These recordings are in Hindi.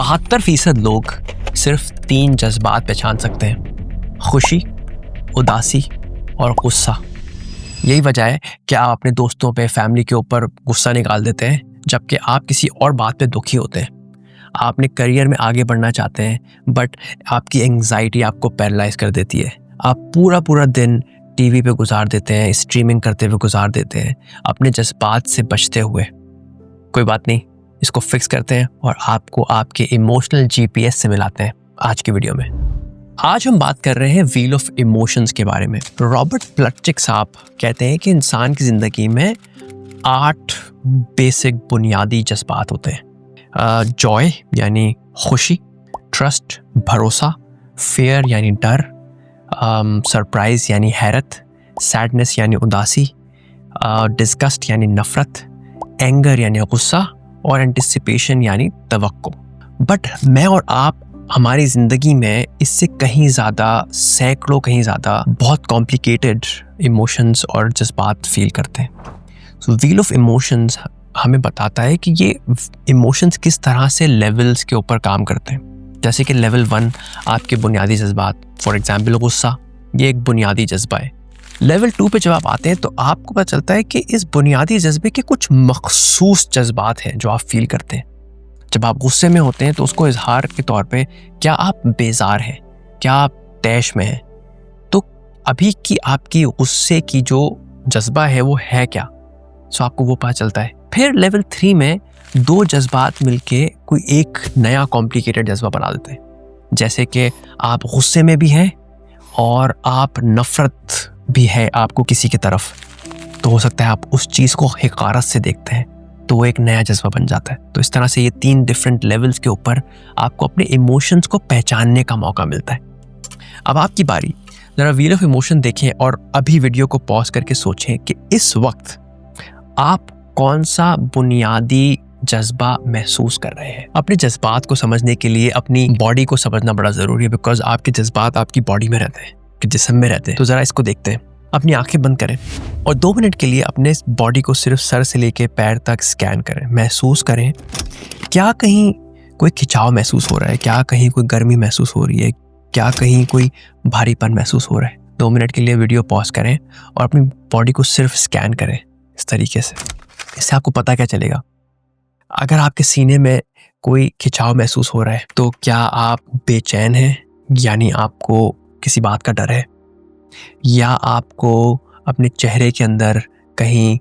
72% लोग सिर्फ 3 जज्बात पहचान सकते हैं, खुशी, उदासी और गुस्सा। यही वजह है कि आप अपने दोस्तों पे, फैमिली के ऊपर गुस्सा निकाल देते हैं, जबकि आप किसी और बात पे दुखी होते हैं। आप अपने करियर में आगे बढ़ना चाहते हैं, बट आपकी एंग्जाइटी आपको पैरालाइज कर देती है। आप पूरा दिन टीवी पे गुजार देते हैं, स्ट्रीमिंग करते हुए गुजार देते हैं, अपने जज्बात से बचते हुए। कोई बात नहीं, इसको फिक्स करते हैं और आपको आपके इमोशनल जीपीएस से मिलाते हैं आज की वीडियो में। आज हम बात कर रहे हैं व्हील ऑफ इमोशंस के बारे में। रॉबर्ट प्लटचिक साहब कहते हैं कि इंसान की ज़िंदगी में 8 बेसिक बुनियादी जज्बात होते हैं। जॉय यानी खुशी, ट्रस्ट भरोसा, फेयर यानी डर, सरप्राइज यानी हैरत, सैडनेस यानी उदासी, डिस्गस्ट यानी नफरत, एंगर यानी गुस्सा और एंटिसिपेशन यानी तवक्को। बट मैं और आप हमारी ज़िंदगी में इससे कहीं ज़्यादा, सैकड़ों कहीं ज़्यादा बहुत कॉम्प्लिकेटेड इमोशंस और जज्बात फील करते हैं। सो व्हील ऑफ इमोशंस हमें बताता है कि ये इमोशंस किस तरह से लेवल्स के ऊपर काम करते हैं। जैसे कि लेवल 1 आपके बुनियादी जज्बात, फॉर एग्जाम्पल गुस्सा, ये एक बुनियादी जज्बा है। लेवल 2 पे जब आप आते हैं तो आपको पता चलता है कि इस बुनियादी जज्बे के कुछ मखसूस जज्बात हैं जो आप फील करते हैं। जब आप गुस्से में होते हैं तो उसको इजहार के तौर पे, क्या आप बेजार हैं, क्या आप तैश में हैं, तो अभी की आपकी गुस्से की जो जज्बा है वो है क्या, सो आपको वो पता चलता है। फिर लेवल 3 में 2 जज्बात मिलके कोई एक नया कॉम्प्लिकेटेड जज्बा बना देते हैं। जैसे कि आप गुस्से में भी हैं और आप नफरत भी है आपको किसी की तरफ, तो हो सकता है आप उस चीज़ को हिकारत से देखते हैं, तो वो एक नया जज्बा बन जाता है। तो इस तरह से ये 3 डिफरेंट लेवल्स के ऊपर आपको अपने इमोशंस को पहचानने का मौका मिलता है। अब आपकी बारी, ज़रा व्हील ऑफ इमोशन देखें और अभी वीडियो को पॉज करके सोचें कि इस वक्त आप कौन सा बुनियादी जज्बा महसूस कर रहे हैं। अपने जज्बात को समझने के लिए अपनी बॉडी को समझना बड़ा ज़रूरी है, बिकॉज आपके जज्बात आपकी बॉडी में रहते हैं, कि जिस्म में रहते हैं। तो ज़रा इसको देखते हैं। अपनी आंखें बंद करें और 2 मिनट के लिए अपने बॉडी को सिर्फ सर से लेके पैर तक स्कैन करें। महसूस करें, क्या कहीं कोई खिंचाव महसूस हो रहा है, क्या कहीं कोई गर्मी महसूस हो रही है, क्या कहीं कोई भारीपन महसूस हो रहा है। 2 मिनट के लिए वीडियो पॉज करें और अपनी बॉडी को सिर्फ स्कैन करें इस तरीके से। इससे आपको पता क्या चलेगा। अगर आपके सीने में कोई खिंचाव महसूस हो रहा है तो क्या आप बेचैन हैं, यानी आपको किसी बात का डर है, या आपको अपने चेहरे के अंदर कहीं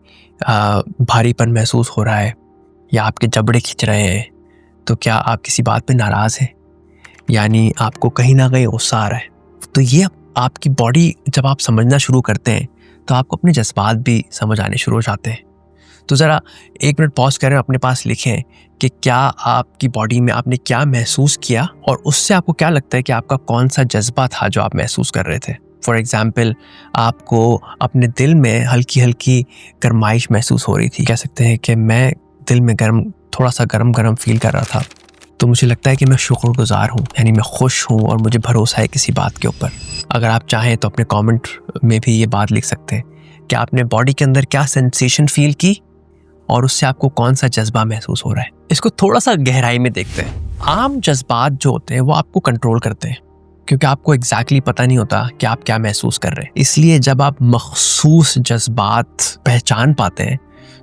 भारीपन महसूस हो रहा है, या आपके जबड़े खिंच रहे हैं, तो क्या आप किसी बात पे नाराज़ हैं, यानी आपको कहीं ना कहीं गुस्सा आ रहा है। तो ये आपकी बॉडी जब आप समझना शुरू करते हैं तो आपको अपने जज्बात भी समझ आने शुरू हो जाते हैं। तो ज़रा 1 मिनट पॉज करें, अपने पास लिखें कि क्या आपकी बॉडी में आपने क्या महसूस किया और उससे आपको क्या लगता है कि आपका कौन सा जज्बा था जो आप महसूस कर रहे थे। फॉर एग्ज़ाम्पल, आपको अपने दिल में हल्की हल्की गर्माइश महसूस हो रही थी। कह सकते हैं कि मैं दिल में थोड़ा सा गर्म फील कर रहा था, तो मुझे लगता है कि मैं शुक्रगुजार हूँ, यानी मैं खुश हूँ और मुझे भरोसा है किसी बात के ऊपर। अगर आप चाहें तो अपने कमेंट में भी ये बात लिख सकते हैं कि आपने बॉडी के अंदर क्या सेंसेशन फील की और उससे आपको कौन सा जज्बा महसूस हो रहा है। इसको थोड़ा सा गहराई में देखते हैं। आम जज्बात जो होते हैं वो आपको कंट्रोल करते हैं, क्योंकि आपको एग्जैक्टली पता नहीं होता कि आप क्या महसूस कर रहे हैं। इसलिए जब आप मखसूस जज्बात पहचान पाते हैं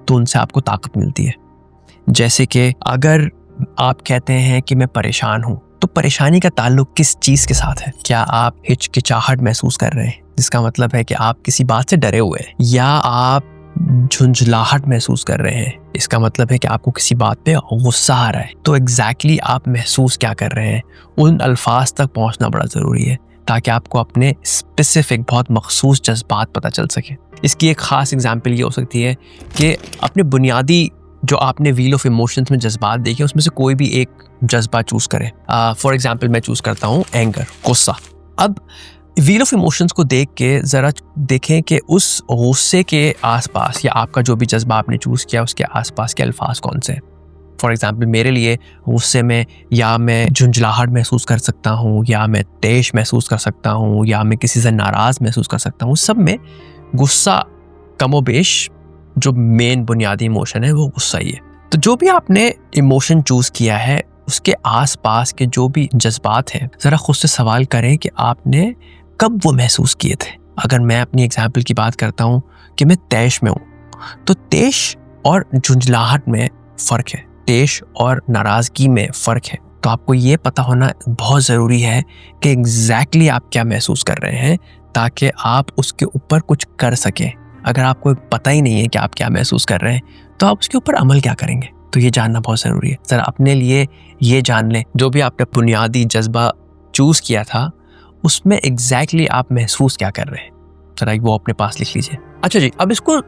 तो उनसे आपको ताकत मिलती है। जैसे कि अगर आप कहते हैं कि मैं परेशान हूँ, तो परेशानी का ताल्लुक किस चीज़ के साथ है। क्या आप हिचकिचाहट महसूस कर रहे हैं, जिसका मतलब है कि आप किसी बात से डरे हुए हैं, या आप झुंझलाहट महसूस कर रहे हैं, इसका मतलब है कि आपको किसी बात पे गुस्सा आ रहा है। तो एग्जैक्टली आप महसूस क्या कर रहे हैं, उन अल्फाज तक पहुंचना बड़ा ज़रूरी है ताकि आपको अपने स्पेसिफिक, बहुत मखसूस जज्बात पता चल सके। इसकी एक ख़ास एग्जांपल ये हो सकती है कि अपने बुनियादी जो आपने व्हील ऑफ इमोशंस में जज्बात देखे, उसमें से कोई भी एक जज्बा चूज़ करें। फॉर एग्जाम्पल मैं चूज़ करता हूँ एंगर, गुस्सा। अब व्हील ऑफ इमोशंस को देख के ज़रा देखें कि उस गुस्से के आसपास, या आपका जो भी जज्बा आपने चूज़ किया उसके आसपास के अल्फाज कौन से हैं। फॉर एग्जाम्पल मेरे लिए गुस्से में या मैं झुंझलाहट महसूस कर सकता हूँ, या मैं तैश महसूस कर सकता हूँ, या मैं किसी से नाराज़ महसूस कर सकता हूँ। सब में गुस्सा कमोबेश जो मेन बुनियादी इमोशन है वो गुस्सा ही है। तो जो भी आपने इमोशन चूज़ किया है उसके आसपास के जो भी जज्बात हैं, ज़रा खुद से सवाल करें कि आपने कब वो महसूस किए थे। अगर मैं अपनी एग्जाम्पल की बात करता हूँ कि मैं तैश में हूँ, तो तैश और झुंझलाहट में फ़र्क है, तैश और नाराज़गी में फ़र्क है। तो आपको ये पता होना बहुत ज़रूरी है कि एग्जैक्टली आप क्या महसूस कर रहे हैं, ताकि आप उसके ऊपर कुछ कर सकें। अगर आपको पता ही नहीं है कि आप क्या महसूस कर रहे हैं, तो आप उसके ऊपर अमल क्या करेंगे? तो ये जानना बहुत ज़रूरी है। ज़रा अपने लिए ये जान लें, जो भी आपने बुनियादी जज्बा चूज़ किया था, उसमें एग्जैक्टली आप महसूस क्या कर रहे हैं, ज़रा वो अपने पास लिख लीजिए। अच्छा जी, अब इसको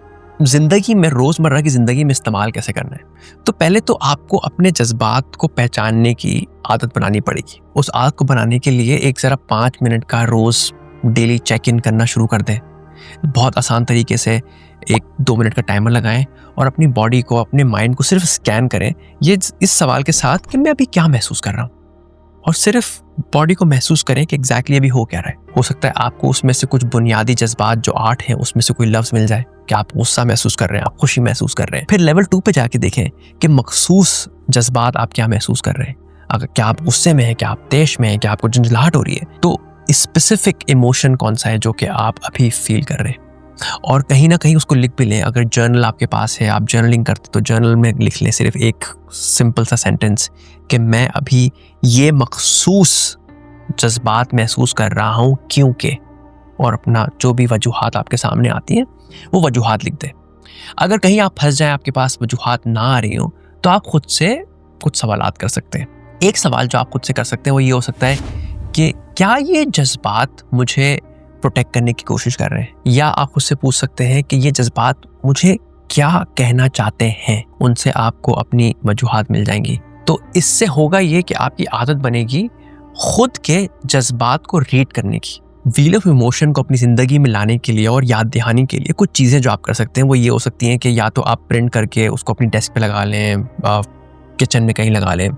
ज़िंदगी में, रोज़मर्रा की ज़िंदगी में इस्तेमाल कैसे करना है? तो पहले तो आपको अपने जज्बात को पहचानने की आदत बनानी पड़ेगी। उस आदत को बनाने के लिए एक ज़रा 5 मिनट का रोज़ डेली चेक इन करना शुरू कर दें। बहुत आसान तरीके से 1-2 मिनट का टाइमर लगाएं और अपनी बॉडी को, अपने माइंड को सिर्फ स्कैन करें, ये इस सवाल के साथ कि मैं अभी क्या महसूस कर रहा हूँ, और सिर्फ बॉडी को महसूस करें कि एग्जैक्टली अभी हो क्या रहा है। हो सकता है आपको उसमें से कुछ बुनियादी जज्बात जो 8 हैं, उसमें से कोई लफ्ज़ मिल जाए कि आप गुस्सा महसूस कर रहे हैं, आप खुशी महसूस कर रहे हैं। फिर लेवल 2 पे जाके देखें कि मखसूस जज्बात आप क्या महसूस कर रहे हैं। अगर क्या आप गुस्से में हैं, क्या आप तैश में हैं, क्या आपको झंझलाहट हो रही है, तो स्पेसिफिक इमोशन कौन सा है जो कि आप अभी फील कर रहे हैं, और कहीं ना कहीं उसको लिख भी लें। अगर जर्नल आपके पास है, आप जर्नलिंग करते तो जर्नल में लिख लें सिर्फ एक सिंपल सा सेंटेंस कि मैं अभी ये मखसूस जज्बात महसूस कर रहा हूँ क्योंकि, और अपना जो भी वजूहात आपके सामने आती हैं वो वजूहात लिख दें। अगर कहीं आप फंस जाएं, आपके पास वजूहात ना आ रही हो, तो आप खुद से कुछ सवालात कर सकते हैं। एक सवाल जो आप खुद से कर सकते हैं वो ये हो सकता है कि क्या ये जज्बात मुझे प्रोटेक्ट करने की कोशिश कर रहे हैं, या आप खुद से पूछ सकते हैं कि ये जज्बात मुझे क्या कहना चाहते हैं। उनसे आपको अपनी वजूहात मिल जाएंगी। तो इससे होगा ये कि आपकी आदत बनेगी खुद के जज्बात को रीड करने की। व्हील ऑफ इमोशन को अपनी ज़िंदगी में लाने के लिए और याद दहानी के लिए कुछ चीज़ें जो आप कर सकते हैं वो ये हो सकती हैं कि या तो आप प्रिंट करके उसको अपनी डेस्क पे लगा लें, किचन में कहीं लगा लें,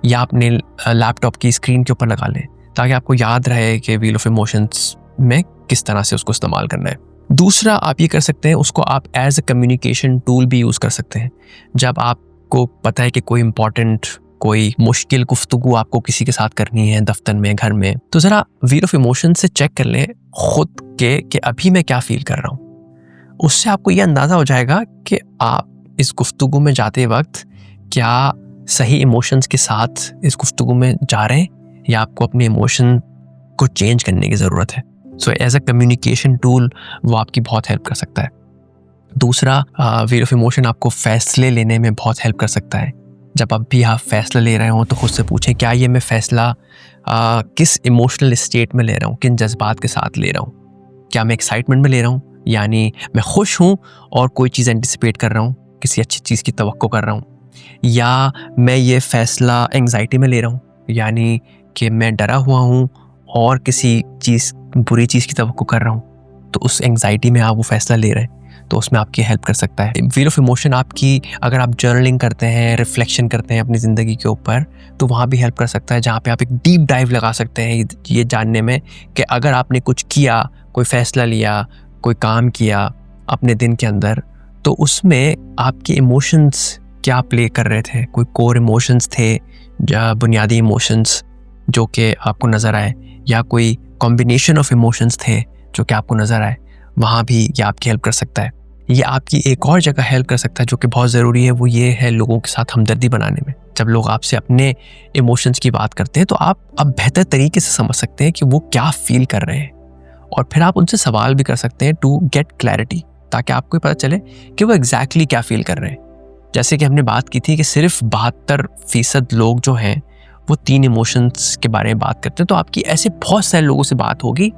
या अपने लैपटॉप की स्क्रीन के ऊपर लगा लें, ताकि आपको याद रहे कि व्हील ऑफ इमोशंस में किस तरह से उसको इस्तेमाल करना है। दूसरा आप ये कर सकते हैं, उसको आप एज अ कम्युनिकेशन टूल भी यूज़ कर सकते हैं। जब आपको पता है कि कोई इंपॉर्टेंट, कोई मुश्किल गुफ्तगू आपको किसी के साथ करनी है, दफ्तर में, घर में, तो ज़रा व्हील ऑफ इमोशन से चेक कर लें खुद के कि अभी मैं क्या फील कर रहा हूँ। उससे आपको ये अंदाज़ा हो जाएगा कि आप इस गुफ्तगू में जाते वक्त क्या सही इमोशंस के साथ इस गुफ्तगू में जा रहे हैं, या आपको अपने इमोशन को चेंज करने की ज़रूरत है। So as a communication tool वो आपकी बहुत हेल्प कर सकता है। दूसरा, व्हील ऑफ इमोशन आपको फ़ैसले लेने में बहुत हेल्प कर सकता है। जब आप भी आप फैसला ले रहे हो तो खुद से पूछें, क्या ये मैं फ़ैसला किस इमोशनल स्टेट में ले रहा हूँ, किन जज्बात के साथ ले रहा हूँ। क्या मैं एक्साइटमेंट में ले रहा हूँ, यानी मैं खुश हूँ और कोई चीज़ एंटिसिपेट कर रहा हूँ, किसी अच्छी चीज़ की तवक्को कर रहा हूँ, या मैं ये फ़ैसला एंग्जाइटी में ले रहा हूँ, यानी कि मैं डरा हुआ हूँ और किसी चीज़, बुरी चीज़ की तवक्को कर रहा हूँ। तो उस एंग्जाइटी में आप वो फ़ैसला ले रहे हैं, तो उसमें आपकी हेल्प कर सकता है। व्हील ऑफ इमोशन आपकी, अगर आप जर्नलिंग करते हैं, रिफ्लेक्शन करते हैं अपनी ज़िंदगी के ऊपर, तो वहाँ भी हेल्प कर सकता है, जहाँ पे आप एक डीप डाइव लगा सकते हैं ये जानने में कि अगर आपने कुछ किया, कोई फ़ैसला लिया, कोई काम किया अपने दिन के अंदर, तो उसमें आपके इमोशंस क्या प्ले कर रहे थे। कोई कोर इमोशंस थे, या बुनियादी इमोशंस जो कि आपको नज़र आए, या कोई कॉम्बिनेशन ऑफ इमोशंस थे जो कि आपको नज़र आए, वहाँ भी ये आपकी हेल्प कर सकता है। ये आपकी एक और जगह हेल्प कर सकता है जो कि बहुत ज़रूरी है, वो ये है लोगों के साथ हमदर्दी बनाने में। जब लोग आपसे अपने इमोशंस की बात करते हैं तो आप अब बेहतर तरीके से समझ सकते हैं कि वो क्या फील कर रहे हैं, और फिर आप उनसे सवाल भी कर सकते हैं टू गेट क्लैरिटी, ताकि आपको पता चले कि वो एग्जैक्टली क्या फील कर रहे हैं। जैसे कि हमने बात की थी कि सिर्फ 72% लोग जो हैं वो 3 इमोशंस के बारे में बात करते हैं, तो आपकी ऐसे बहुत सारे लोगों से बात होगी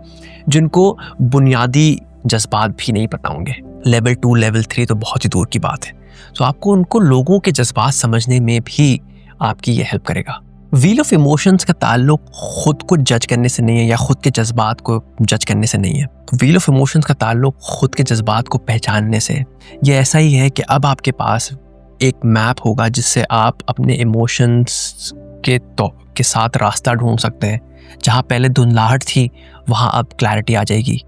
जिनको बुनियादी जज्बात भी नहीं पता होंगे। लेवल 2, लेवल 3 तो बहुत ही दूर की बात है। तो आपको उनको लोगों के जज्बात समझने में भी आपकी ये हेल्प करेगा। व्हील ऑफ इमोशंस का ताल्लुक खुद को जज करने से नहीं है, या खुद के जज्बात को जज करने से नहीं है। व्हील ऑफ इमोशंस का ताल्लुक खुद के जज्बात को पहचानने से। ये ऐसा ही है कि अब आपके पास एक मैप होगा जिससे आप अपने इमोशंस के साथ रास्ता ढूंढ सकते हैं। जहाँ पहले धुंधलाहट थी, वहाँ अब क्लैरिटी आ जाएगी।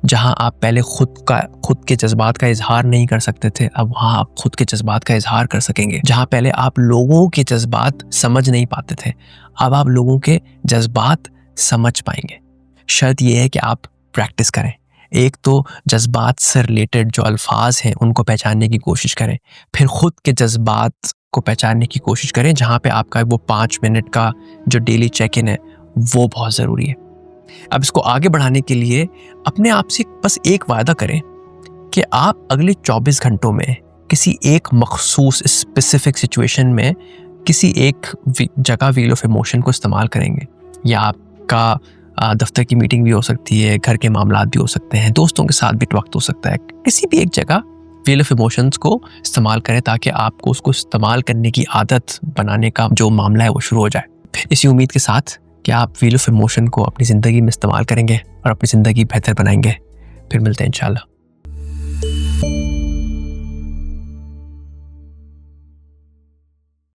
जहां आप पहले खुद के जज्बात का इजहार नहीं कर सकते थे, अब वहां आप खुद के जज्बात का इजहार कर सकेंगे। जहां पहले आप लोगों के जज्बात समझ नहीं पाते थे, अब आप लोगों के जज्बात समझ पाएंगे। शर्त यह है कि आप प्रैक्टिस करें। एक तो जज्बात से रिलेटेड जो अल्फाज हैं उनको पहचानने की कोशिश करें, फिर खुद के जज्बात को पहचानने की कोशिश करें, जहाँ पे आपका वो 5 मिनट का जो डेली चेक इन है वो बहुत ज़रूरी है। अब इसको आगे बढ़ाने के लिए अपने आप से बस एक वादा करें कि आप अगले 24 घंटों में किसी एक मखसूस स्पेसिफिक सिचुएशन में किसी एक जगह व्हील ऑफ इमोशन को इस्तेमाल करेंगे। या आपका दफ्तर की मीटिंग भी हो सकती है, घर के मामलात भी हो सकते हैं, दोस्तों के साथ भी वक्त हो सकता है। किसी भी एक जगह व्हील ऑफ इमोशंस को इस्तेमाल करें ताकि आपको उसको इस्तेमाल करने की आदत बनाने का जो मामला है वो शुरू हो जाए। इसी उम्मीद के साथ कि आप व्हील ऑफ इमोशन को अपनी ज़िंदगी में इस्तेमाल करेंगे और अपनी ज़िंदगी बेहतर बनाएंगे। फिर मिलते हैं इंशाल्लाह।